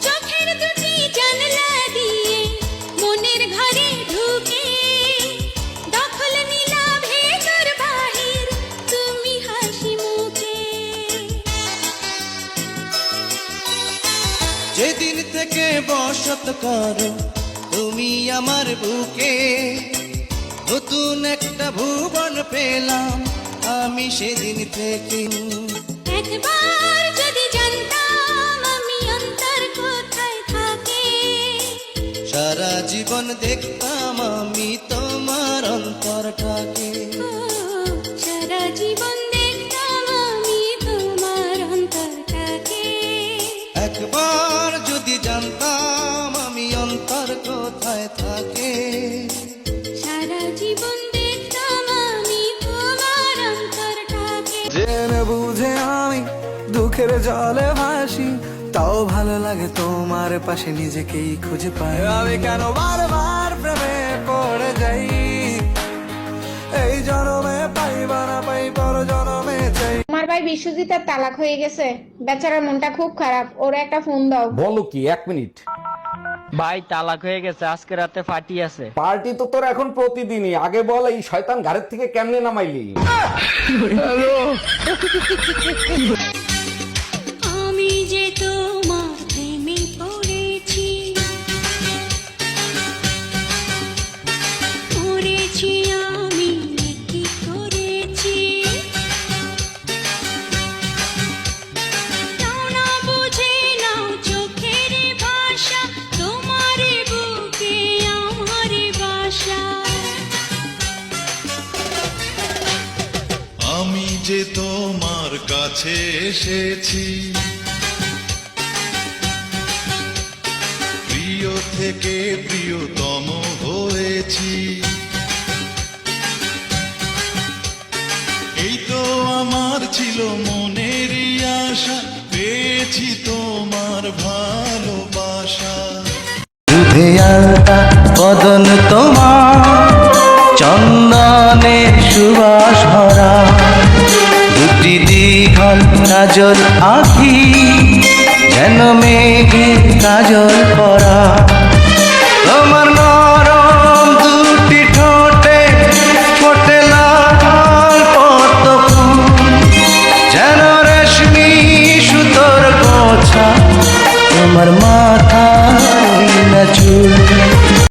চোখের দুটি জানলা দিয়ে মনের ঘরে ঢুকে দখল নিলা ভেতর বাহির তুমি হাসি মুখে। যেদিন থেকে বসত করো তুমি আমার বুকে, নতুন একটা ভুবন পেলাম আমি সেদিন থেকে। একবার যদি জানতাম আমি অন্তর কোথায় থাকে, সারা জীবন দেখতাম আমি তোমার অন্তরটাকে। ও, সারা জীবন দেখতাম আমি তোমার অন্তরটাকে। একবার যদি জানতাম আমি অন্তর কোথায় থাকে, সারা জীবন দেখতাম আমি তোমার অন্তরটাকে। জেনে বুঝে আমি দুঃখের জলে ভাসি, তাও ভালো লাগে তোমার পাশে নিজেকেই খুঁজে পাই। আমি কেন বারবার প্রেমে পড়ে যাই, এই জনমে পাইবা না পাই পর জনমে চাই। আমার ভাই বিশ্বজিতের তালাক হয়ে গেছে, বেচারার মনটা খুব খারাপ, ওর একটা ফোন দাও। বলো কি, 1 মিনিট। ভাই তালাক হয়ে গেছে, আজকে রাতে পার্টি আছে। পার্টি তো তোর এখন প্রতিদিনই, আগে বল এই শয়তান ঘাড়ের থেকে কেমনে নামাইলি? আমি যে তোমার প্রেমে পড়েছি, পড়েছি আমি কি করেছি, নাও না বুঝে নাও চোখের ভাষা, তোমার বুকে আমার বাসা। আমি যে তোমার কাছে এসেছি, প্রিয় থেকে প্রিয়তম হয়েছি, এই তো আমার ছিল মনেরই আশা, পেয়েছি তোমার ভালোবাসা। দুধে আলতা বদন তোমার, চন্দনে সুবাস ভরা, দুটি দীঘল কাজল আঁখি, যেন মেঘে কাজল করা। তোমার নরম দুটি ঠোঁটে ফোটে লাল পদ্ম ফুল, যেন রেশমি সুতোর গোছা, তোমার মাথা না চুল।